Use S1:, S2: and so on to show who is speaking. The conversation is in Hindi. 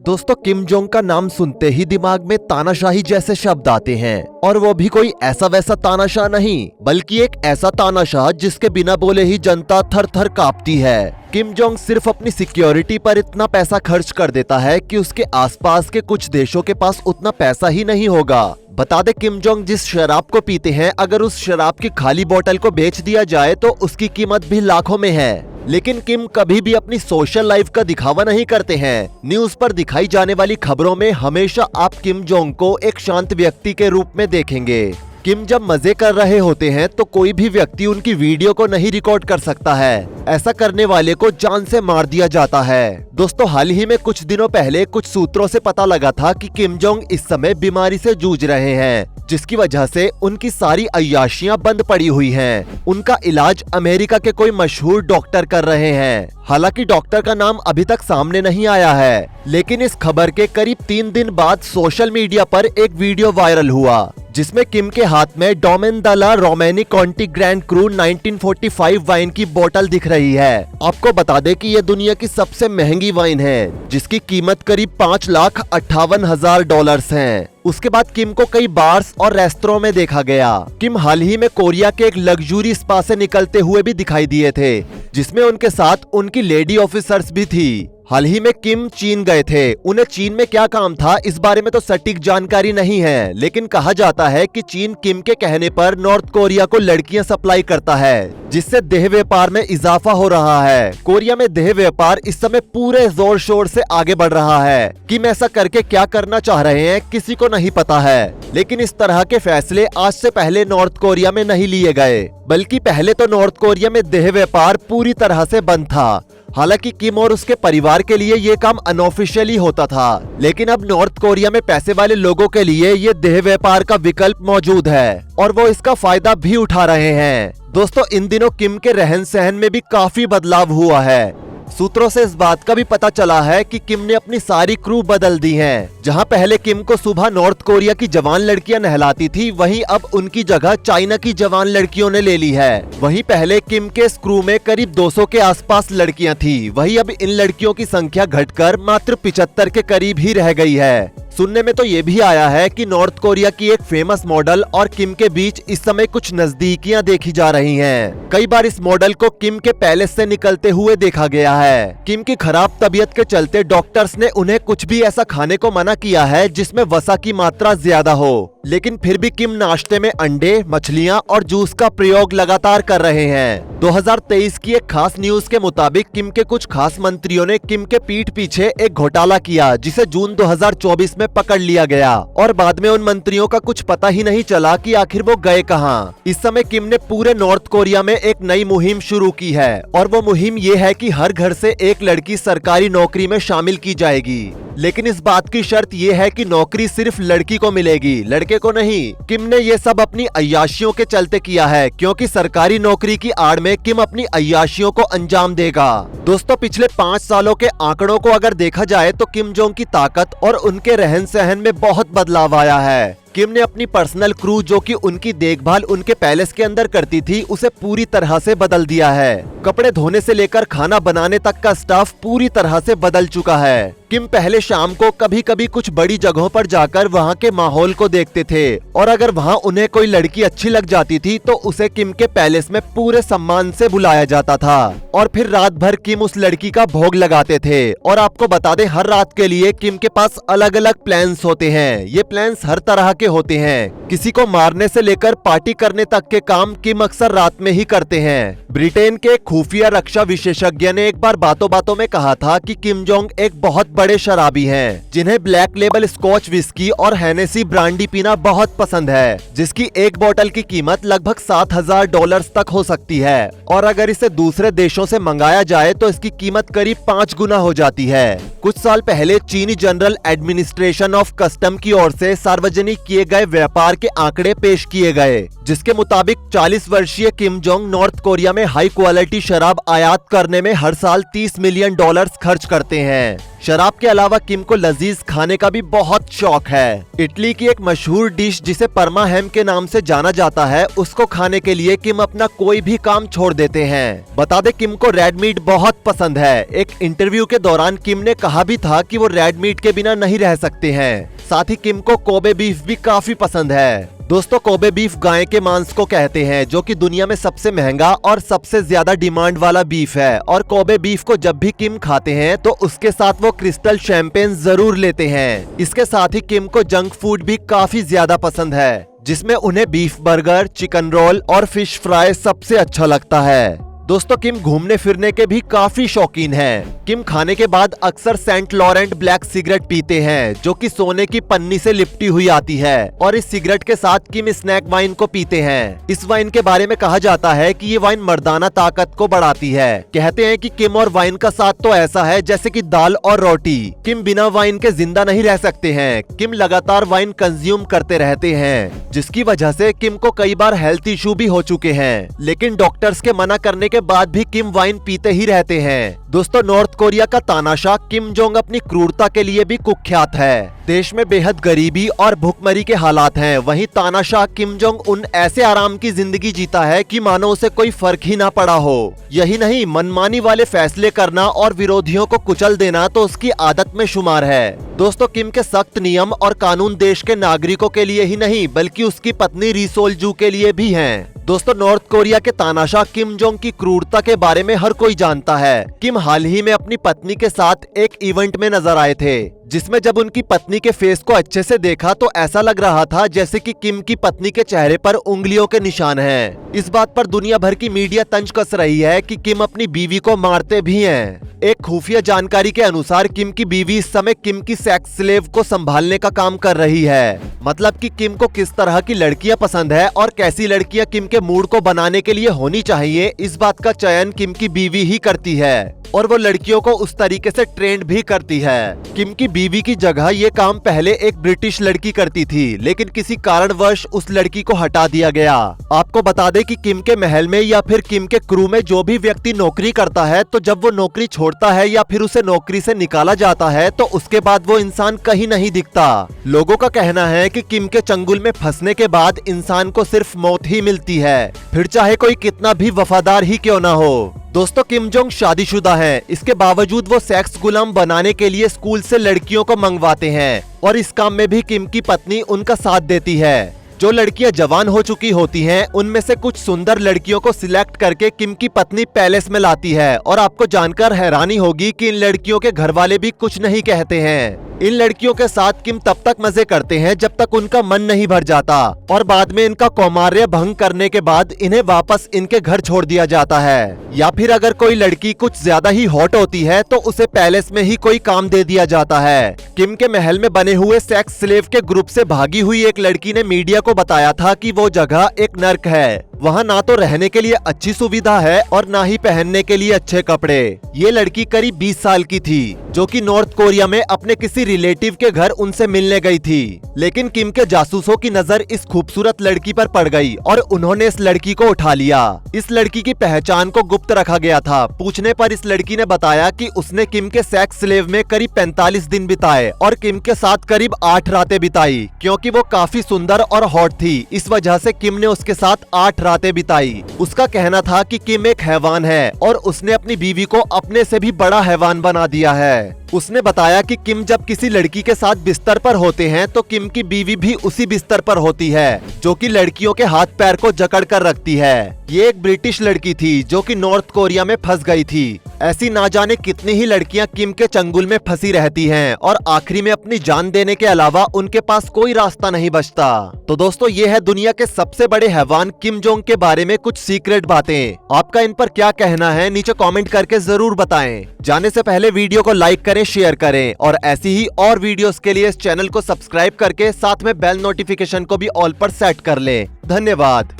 S1: दोस्तों, किम जोंग का नाम सुनते ही दिमाग में तानाशाही जैसे शब्द आते हैं, और वो भी कोई ऐसा वैसा तानाशाह नहीं, बल्कि एक ऐसा तानाशाह जिसके बिना बोले ही जनता थर थर कांपती है। किम जोंग सिर्फ अपनी सिक्योरिटी पर इतना पैसा खर्च कर देता है कि उसके आसपास के कुछ देशों के पास उतना पैसा ही नहीं होगा। बता दे, किम जोंग जिस शराब को पीते हैं, अगर उस शराब की खाली बोतल को बेच दिया जाए तो उसकी कीमत भी लाखों में है। लेकिन किम कभी भी अपनी सोशल लाइफ का दिखावा नहीं करते हैं। न्यूज पर दिखाई जाने वाली खबरों में हमेशा आप किम जोंग को एक शांत व्यक्ति के रूप में देखेंगे। किम जब मजे कर रहे होते हैं तो कोई भी व्यक्ति उनकी वीडियो को नहीं रिकॉर्ड कर सकता है। ऐसा करने वाले को जान से मार दिया जाता है। दोस्तों, हाल ही में कुछ दिनों पहले कुछ सूत्रों से पता लगा था कि किम जोंग इस समय बीमारी से जूझ रहे हैं, जिसकी वजह से उनकी सारी अय्याशियां बंद पड़ी हुई हैं। उनका इलाज अमेरिका के कोई मशहूर डॉक्टर कर रहे हैं। हालांकि डॉक्टर का नाम अभी तक सामने नहीं आया है, लेकिन इस खबर के करीब 3 दिन बाद सोशल मीडिया पर एक वीडियो वायरल हुआ, जिसमें किम के हाथ में domaine de la Romanee Conti grand cru 1945 wine की बोतल दिख रही है। आपको बता दें कि ये दुनिया की सबसे महंगी वाइन है, जिसकी कीमत करीब $5,58,000 है। उसके बाद किम को कई बार्स और रेस्तरां में देखा गया। किम हाल ही में कोरिया के एक लग्जरी स्पा से निकलते हुए भी दिखाई दिए थे, जिसमें उनके साथ उनकी लेडी ऑफिसर्स भी थी। हाल ही में किम चीन गए थे। उन्हें चीन में क्या काम था, इस बारे में तो सटीक जानकारी नहीं है, लेकिन कहा जाता है कि चीन किम के कहने पर नॉर्थ कोरिया को लड़कियां सप्लाई करता है, जिससे देह व्यापार में इजाफा हो रहा है। कोरिया में देह व्यापार इस समय पूरे जोर शोर से आगे बढ़ रहा है। किम ऐसा करके क्या करना चाह रहे हैं, किसी को नहीं पता है, लेकिन इस तरह के फैसले आज से पहले नॉर्थ कोरिया में नहीं लिए गए, बल्कि पहले तो नॉर्थ कोरिया में देह व्यापार पूरी तरह से बंद था। हालांकि किम और उसके परिवार के लिए ये काम अनऑफिशियली होता था, लेकिन अब नॉर्थ कोरिया में पैसे वाले लोगों के लिए ये देह व्यापार का विकल्प मौजूद है, और वो इसका फायदा भी उठा रहे हैं। दोस्तों, इन दिनों किम के रहन सहन में भी काफी बदलाव हुआ है। सूत्रों से इस बात का भी पता चला है कि किम ने अपनी सारी क्रू बदल दी है। जहां पहले किम को सुबह नॉर्थ कोरिया की जवान लड़कियां नहलाती थी, वहीं अब उनकी जगह चाइना की जवान लड़कियों ने ले ली है। वहीं पहले किम के इस क्रू में करीब 200 के आसपास लड़कियां थी, वहीं अब इन लड़कियों की संख्या घटकर मात्र 75 के करीब ही रह गई है। सुनने में तो ये भी आया है कि नॉर्थ कोरिया की एक फेमस मॉडल और किम के बीच इस समय कुछ नजदीकियां देखी जा रही हैं। कई बार इस मॉडल को किम के पैलेस से निकलते हुए देखा गया है। किम की खराब तबीयत के चलते डॉक्टर्स ने उन्हें कुछ भी ऐसा खाने को मना किया है जिसमें वसा की मात्रा ज्यादा हो, लेकिन फिर भी किम नाश्ते में अंडे, मछलियां और जूस का प्रयोग लगातार कर रहे हैं। 2023 की एक खास न्यूज के मुताबिक किम के कुछ खास मंत्रियों ने किम के पीठ पीछे एक घोटाला किया, जिसे जून 2024 में पकड़ लिया गया, और बाद में उन मंत्रियों का कुछ पता ही नहीं चला कि आखिर वो गए कहां। इस समय किम ने पूरे नॉर्थ कोरिया में एक नई मुहिम शुरू की है, और वो मुहिम ये है कि हर घर से एक लड़की सरकारी नौकरी में शामिल की जाएगी। लेकिन इस बात की शर्त ये है कि नौकरी सिर्फ लड़की को मिलेगी, लड़के को नहीं। किम ने ये सब अपनी अय्याशियों के चलते किया है, क्योंकि सरकारी नौकरी की आड़ में किम अपनी अय्याशियों को अंजाम देगा। दोस्तों, पिछले 5 सालों के आंकड़ों को अगर देखा जाए तो किम जोंग की ताकत और उनके रहन सहन में बहुत बदलाव आया है। किम ने अपनी पर्सनल क्रू, जो कि उनकी देखभाल उनके पैलेस के अंदर करती थी, उसे पूरी तरह से बदल दिया है। कपड़े धोने से लेकर खाना बनाने तक का स्टाफ पूरी तरह से बदल चुका है। किम पहले शाम को कभी कभी कुछ बड़ी जगहों पर जाकर वहां के माहौल को देखते थे, और अगर वहां उन्हें कोई लड़की अच्छी लग जाती थी तो उसे किम के पैलेस में पूरे सम्मान से बुलाया जाता था, और फिर रात भर किम उस लड़की का भोग लगाते थे। और आपको बता दें, हर रात के लिए किम के पास अलग अलग प्लान्स होते हैं। ये प्लान्स हर तरह के होते हैं। किसी को मारने से लेकर पार्टी करने तक के काम किम अक्सर रात में ही करते हैं। ब्रिटेन के खुफिया रक्षा विशेषज्ञ ने एक बार बातों बातों में कहा था कि किम जोंग एक बहुत बड़े शराबी हैं, जिन्हें ब्लैक लेबल स्कॉच विस्की और हेनेसी ब्रांडी पीना बहुत पसंद है, जिसकी एक बोतल की कीमत लगभग $7,000 तक हो सकती है, और अगर इसे दूसरे देशों से मंगाया जाए तो इसकी कीमत करीब 5 गुना हो जाती है। कुछ साल पहले चीनी जनरल एडमिनिस्ट्रेशन ऑफ कस्टम की ओर से सार्वजनिक किए गए व्यापार के आंकड़े पेश किए गए, जिसके मुताबिक 40 वर्षीय किम जोंग नॉर्थ कोरिया में हाई क्वालिटी शराब आयात करने में हर साल $30 मिलियन खर्च करते हैं। शराब के अलावा किम को लजीज खाने का भी बहुत शौक है। इटली की एक मशहूर डिश जिसे परमा हैम के नाम से जाना जाता है, उसको खाने के लिए किम अपना कोई भी काम छोड़ देते हैं। बता दे किम को रेड मीट बहुत पसंद है। एक इंटरव्यू के दौरान किम ने कहा भी था कि वो रेड मीट के बिना नहीं रह सकते हैं। साथ ही किम को कोबे बीफ भी काफी पसंद है। दोस्तों, कोबे बीफ गाय के मांस को कहते हैं, जो कि दुनिया में सबसे महंगा और सबसे ज्यादा डिमांड वाला बीफ है। और कोबे बीफ को जब भी किम खाते हैं तो उसके साथ वो क्रिस्टल शैंपेन जरूर लेते हैं। इसके साथ ही किम को जंक फूड भी काफी ज्यादा पसंद है, जिसमें उन्हें बीफ बर्गर, चिकन रोल और फिश फ्राई सबसे अच्छा लगता है। दोस्तों, किम घूमने फिरने के भी काफी शौकीन हैं। किम खाने के बाद अक्सर सेंट लॉरेंट ब्लैक सिगरेट पीते हैं, जो कि सोने की पन्नी से लिपटी हुई आती है। और इस सिगरेट के साथ किम स्नैक वाइन को पीते हैं। इस वाइन के बारे में कहा जाता है कि ये वाइन मर्दाना ताकत को बढ़ाती है। कहते हैं कि किम और वाइन का साथ तो ऐसा है जैसे कि दाल और रोटी। किम बिना वाइन के जिंदा नहीं रह सकते हैं। किम लगातार वाइन कंज्यूम करते रहते हैं, जिसकी वजह से किम को कई बार हेल्थ इशू भी हो चुके हैं। लेकिन डॉक्टर्स के मना करने के बाद भी किम वाइन पीते ही रहते हैं। दोस्तों, नॉर्थ कोरिया का तानाशाह किम जोंग अपनी क्रूरता के लिए भी कुख्यात है। देश में बेहद गरीबी और भुखमरी के हालात हैं। वहीं तानाशाह किम जोंग उन ऐसे आराम की जिंदगी जीता है कि मानो उसे कोई फर्क ही ना पड़ा हो। यही नहीं, मनमानी वाले फैसले करना और विरोधियों को कुचल देना तो उसकी आदत में शुमार है। दोस्तों, किम के सख्त नियम और कानून देश के नागरिकों के लिए ही नहीं, बल्कि उसकी पत्नी री सोल जू के लिए भी हैं। दोस्तों, नॉर्थ कोरिया के तानाशाह किम जोंग की क्रूरता के बारे में हर कोई जानता है। किम हाल ही में अपनी पत्नी के साथ एक इवेंट में नजर आए थे, जिसमें जब उनकी पत्नी के फेस को अच्छे से देखा तो ऐसा लग रहा था जैसे कि किम की पत्नी के चेहरे पर उंगलियों के निशान हैं। इस बात पर दुनिया भर की मीडिया तंज कस रही है कि किम अपनी बीवी को मारते भी हैं। एक खुफिया जानकारी के अनुसार किम की बीवी इस समय किम की सेक्स स्लेव को संभालने का काम कर रही है। मतलब कि किम को किस तरह की लड़कियां पसंद है और कैसी लड़कियां किम के मूड को बनाने के लिए होनी चाहिए, इस बात का चयन किम की बीवी ही करती है। और वो लड़कियों को उस तरीके से ट्रेंड भी करती है। किम की बीवी की जगह ये काम पहले एक ब्रिटिश लड़की करती थी, लेकिन किसी कारणवश उस लड़की को हटा दिया गया। आपको बता दें कि किम के महल में या फिर किम के क्रू में जो भी व्यक्ति नौकरी करता है, तो जब वो नौकरी छोड़ता है या फिर उसे नौकरी से निकाला जाता है तो उसके बाद वो इंसान कहीं नहीं दिखता। लोगों का कहना है कि किम के चंगुल में फंसने के बाद इंसान को सिर्फ मौत ही मिलती है, फिर चाहे कोई कितना भी वफादार ही क्यों ना हो। दोस्तों, किम जोंग शादीशुदा हैं। इसके बावजूद वो सेक्स गुलाम बनाने के लिए स्कूल से लड़कियों को मंगवाते हैं और इस काम में भी किम की पत्नी उनका साथ देती है। जो लड़कियां जवान हो चुकी होती हैं, उनमें से कुछ सुंदर लड़कियों को सिलेक्ट करके किम की पत्नी पैलेस में लाती है। और आपको जानकर हैरानी होगी कि इन लड़कियों के घर वाले भी कुछ नहीं कहते हैं। इन लड़कियों के साथ किम तब तक मजे करते हैं जब तक उनका मन नहीं भर जाता, और बाद में इनका कौमार्य भंग करने के बाद इन्हें वापस इनके घर छोड़ दिया जाता है। या फिर अगर कोई लड़की कुछ ज्यादा ही हॉट होती है तो उसे पैलेस में ही कोई काम दे दिया जाता है। किम के महल में बने हुए सेक्स स्लेव के ग्रुप से भागी हुई एक लड़की ने मीडिया को बताया था कि वो जगह एक नर्क है। वहाँ ना तो रहने के लिए अच्छी सुविधा है और ना ही पहनने के लिए अच्छे कपड़े। ये लड़की करीब 20 साल की थी, जो कि नॉर्थ कोरिया में अपने किसी रिलेटिव के घर उनसे मिलने गई थी। लेकिन किम के जासूसों की नजर इस खूबसूरत लड़की पर पड़ गई और उन्होंने इस लड़की को उठा लिया। इस लड़की की पहचान को गुप्त रखा गया था। पूछने पर इस लड़की ने बताया कि उसने किम के सेक्स स्लेव में करीब 45 दिन बिताए और किम के साथ करीब 8 रातें बिताई। क्योंकि वो काफी सुंदर और हॉट थी, इस वजह से किम ने उसके साथ 8 रातें बिताई। उसका कहना था कि किम एक हैवान है और उसने अपनी बीवी को अपने से भी बड़ा हैवान बना दिया है। उसने बताया कि किम जब किसी लड़की के साथ बिस्तर पर होते हैं तो किम की बीवी भी उसी बिस्तर पर होती है, जो कि लड़कियों के हाथ पैर को जकड़ कर रखती है। ये एक ब्रिटिश लड़की थी जो कि नॉर्थ कोरिया में फंस गई थी। ऐसी ना जाने कितनी ही लड़कियां किम के चंगुल में फंसी रहती हैं और आखिरी में अपनी जान देने के अलावा उनके पास कोई रास्ता नहीं बचता। तो दोस्तों, ये है दुनिया के सबसे बड़े हैवान किम जोंग के बारे में कुछ सीक्रेट बातें। आपका इन पर क्या कहना है, नीचे कमेंट करके जरूर बताएं। जाने से पहले वीडियो को लाइक करें, शेयर करें और ऐसी ही और वीडियोस के लिए इस चैनल को सब्सक्राइब करके साथ में बेल नोटिफिकेशन को भी ऑल पर सेट कर लें। धन्यवाद।